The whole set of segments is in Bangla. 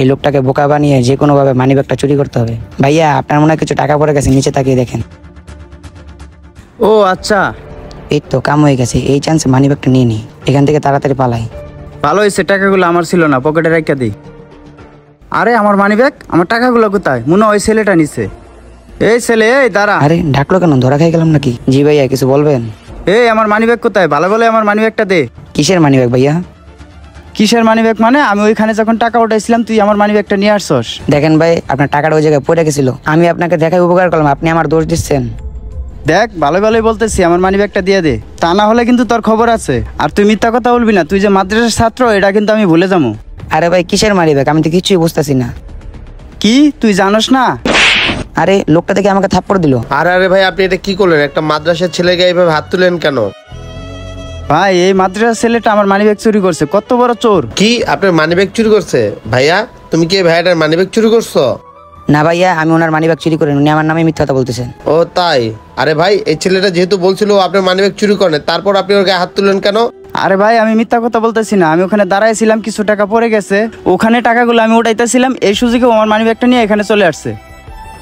এই লোকটাকে বোকা বানিয়ে যে কোনো ভাবে মানিব্যাগটা চুরি করতে হবে। ভাইয়া আপনার মনে হয় কিছু টাকা পড়ে গেছে, নিচে তাকিয়ে দেখেন। ও আচ্ছা, এই তো কাম হয়ে গেছে, এই চান্সে মানিব্যাগটা নিয়ে নি, এখান থেকে তাড়াতাড়ি পালাই। ভালো হয়েছে, টাকাগুলো আমার ছিল না, পকেটে রেখে দিই। আরে আমার মানিব্যাগ, আমার টাকাগুলো কোথায়? মনে হয় ওই ছেলেটা নিছে। এই ছেলে, এই দাঁড়া। আরে ডাকলো কেন, ধরা খাই গেলাম নাকি? জি ভাইয়া, কিছু বলবেন? এই আমার মানিব্যাগ কোথায়? ভালো বলে আমার মানিব্যাগটা দে। কিসের মানিব্যাগ ভাইয়া? কিসের মানিব্যাগ মানে? আমি ওইখানে যখন টাকা উঠাইছিলাম তুই আমার মানিব্যাগটা নিয়ে আসছস। দেখেন ভাই, আপনার টাকাটা ওই জায়গায় পড়ে গেছিল, আমি আপনাকে দেখাই উপকার করলাম, আপনি আমার দোষ দিচ্ছেন। দেখ ভালো ভালোই বলতেছি, আমার মানিব্যাগটা দিয়ে দে, তা না হলে কিন্তু তোর খবর আছে। আর তুই মিথ্যা কথা বলবি না, তুই যে মাদ্রাসার ছাত্র এটা কিন্তু আমি ভুলে যাবো। আরে ভাই কিসের মানিব্যাগ, আমি তো কিছুই বুঝতেছি না। কি তুই জানোস না? আরে লোকটা দেখে আমাকে থাপ্পড় দিল। আরে আরে ভাই, আপনি এটা কি করলেন? একটা মাদ্রাসার ছেলেকে এইভাবে হাত তুলেন কেন? ভাই এই মাদ্রাসার ছেলেটা আমার মানিব্যাগ চুরি করছে, কত বড় চোর। কি আপনার মানিব্যাগ চুরি করছে? ভাইয়া তুমি কি ভাইয়াটার মানিব্যাগ চুরি করছো? না ভাইয়া, আমি ওনার মানিব্যাগ চুরি করিনি, উনি আমার নামে মিথ্যা কথা বলতেছেন। ও তাই? আরে ভাই, এই ছেলেটা যেহেতু বলছিল ও আপনার মানিব্যাগ চুরি করেন, তারপর আপনি ওর গায়ে হাত তুললেন কেন? আরে ভাই আমি মিথ্যা কথা বলতেছি না, আমি ওখানে দাঁড়াইছিলাম, কিছু টাকা পড়ে গেছে, ওখানে টাকাগুলো আমি উঠাইতেছিলাম, এই সুযোগে আমার মানিব্যাগটা নিয়ে এখানে চলে আসছে।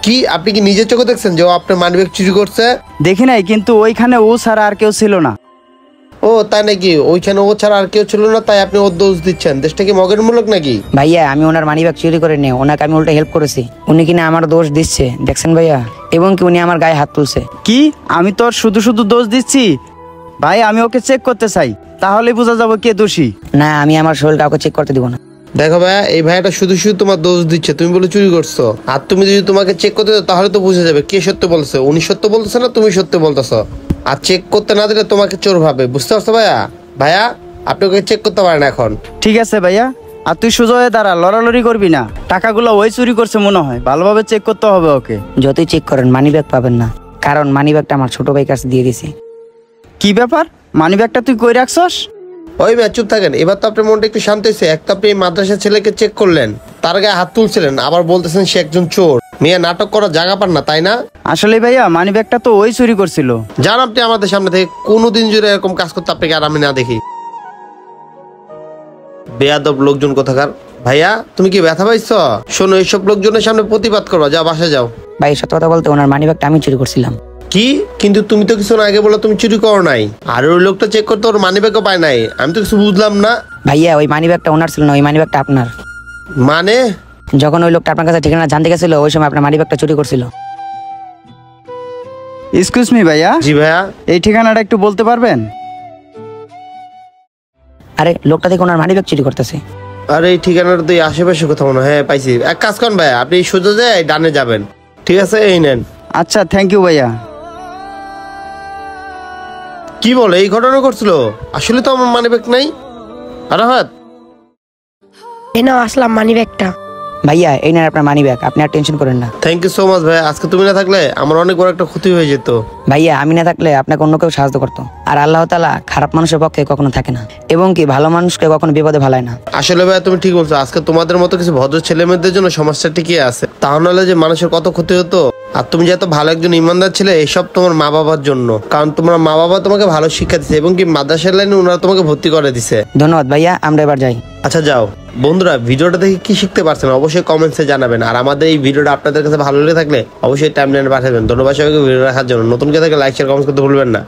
কি আপনি কি নিজের চোখে দেখছেন যে ও আপনার মানিব্যাগ চুরি করছে? দেখি নাই, কিন্তু ওইখানে ও ছাড়া আর কেউ ছিল না। ও তাই নাকি? ওইখানে ও ছাড়া আর কেউ ছিল না, তাই আপনি ওর দোষ দিচ্ছেন? দেশটা কি মগের মূলক নাকি? ভাইয়া আমি ওনার মানিব্যাগ চুরি করে নিয়ে ওনাকে আমি উল্টা হেল্প করেছি, উনি কিনা আমার দোষ দিচ্ছে, দেখছেন ভাইয়া? এবং কি উনি আমার গায়ে হাত তুলছে। কি আমি তোর শুধু শুধু দোষ দিচ্ছি? ভাই আমি ওকে চেক করতে চাই, তাহলে বোঝা যাবে কে দোষী। না, আমি আমার শরীরটা ওকে চেক করতে দিব না। দেখো ভাইয়া, এই ভাইয়াটা শুধু শুধু তোমার দোষ দিচ্ছে, তুমি বলে চুরি করছো। আর তুমি যদি তোমাকে চেক করতে দাও তাহলে তো বুঝে যাবে কে সত্য বলছে, উনি সত্য বলতেছে না তুমি সত্য বলতেছো। আর চেক করতে না দিলে তোমাকে চোর ভাবে, বুঝতে পারছো ভাইয়া? ভাইয়া আপনি ওকে চেক করতে পারেন এখন। ঠিক আছে ভাইয়া, আর তুই সোজা হয়ে দাঁড়া, লড়ালড়ি করবি না, টাকাগুলো ওই চুরি করছে মনে হয়, ভালোভাবে চেক করতে হবে ওকে। যতই চেক করেন মানিব্যাগ পাবেন না, কারণ মানিব্যাগটা আমার ছোট ভাই কাছে দিয়ে দিছি। কি ব্যাপার, মানিব্যাগটা তুই কই রাখছস? ওই ভাই চুপ থাকেন, এবার তো আপনার মনটা একটু শান্ত হয়েছে। এক তো আপনি এই মাদ্রাসার ছেলেকে চেক করলেন, তার গায়ে হাত তুলছিলেন, আবার বলতেছেন সে একজন চোর। মেয়ে নাটক করার জায়গা পান না তাই না? আসলে ভাইয়া মানিব্যাগটা তো ওই চুরি করছিল। যান আপনি আমাদের সামনে থেকে, কোনোদিন জুড়ে এরকম কাজ করতে আপনাকে আর আমি না দেখি। বেয়াদব লোকজন কোথাকার। ভাইয়া তুমি কি ব্যথা পাইছ? শোনো, এইসব লোকজনের সামনে প্রতিবাদ করবা, যাও বাসায় যাও। ভাই সত্য কথা বলতে ওনার মানিব্যাগটা আমি চুরি করছিলাম। কি? কিন্তু তুমি তো কিছু আগে বলো তুমি চুরি করো নাই, আর ওই লোকটা চেক করতে ওর মানিব্যাগও পায় নাই, আমি তো কিছু বুঝলাম না। ভাইয়া ওই মানিব্যাগটা ওনার ছিল না, ওই মানিব্যাগটা আপনার। মানে? যখন ওই লোকটা আপনার কাছে ঠিকানা জানতে গেছিল ওই সময় আপনার মানিব্যাগটা চুরি করছিল। এক্সকিউজ মি ভাইয়া। জি ভাইয়া। এই ঠিকানাটা একটু বলতে পারবেন? আরে লোকটা দেখে ওনার মানিব্যাগ চুরি করতেছে। আরে এই ঠিকানাটা তো এই আশেপাশে কোথাও মনে হয়। হ্যাঁ পাইছি। এক কাজ করেন ভাইয়া, আপনি সোজা যায় ডানে যাবেন, ঠিক আছে? এই নেন। আচ্ছা থ্যাংক ইউ ভাইয়া। কি বলে এই ঘটনা করছিল? আসলে তো আমার মানিব্যাগ নাই। আরাফাত এই নাও আসলাম মানিব্যাগটা। ভাইয়া এই নেন আপনার মানিব্যাগ, আপনি আর টেনশন করেন না। থ্যাংক ইউ সো মাচ ভাইয়া, আজকে তুমি না থাকলে আমার অনেক বড় একটা ক্ষতি হয়ে যেত। ভাইয়া আমি না থাকলে আপনাকে অন্য কেউ সাহায্য করতো, আর আল্লাহ তাআলা খারাপ মানুষের পক্ষে কখনো থাকে না, এবং কি ভালো মানুষকে কখনো বিপদে ফেলায় না। আসলে ভাইয়া তুমি ঠিক বলছো, আজকে তোমাদের মতো কিছু ভদ্র ছেলে মেয়েদের জন্য সমাজটা টিকিয়ে আছে, তা নাহলে যে মানুষের কত ক্ষতি হতো। আর তুমি যে এত ভালো একজন ইমানদার ছিলে, এইসব তোমার মা বাবার জন্য, কারণ তোমার মা বাবা তোমাকে ভালো শিক্ষা দিচ্ছে, এবং কি মাদ্রাসার লাইনে ওনারা তোমাকে ভর্তি করে দিছে। ধন্যবাদ ভাইয়া, আমরা এবার যাই। আচ্ছা যাও। বন্ধুরা ভিডিওটা দেখে কি শিখতে পারছেন অবশ্যই কমেন্টসে জানাবেন, আর আমাদের এই ভিডিওটা আপনাদের কাছে ভালো লেগে থাকলে অবশ্যই টাইমলাইনে পাঠাবেন। ধন্যবাদ সবাইকে ভিডিও দেখার জন্য। নতুন কেউ থাকলে লাইক শেয়ার কমেন্ট করতে ভুলবেন না।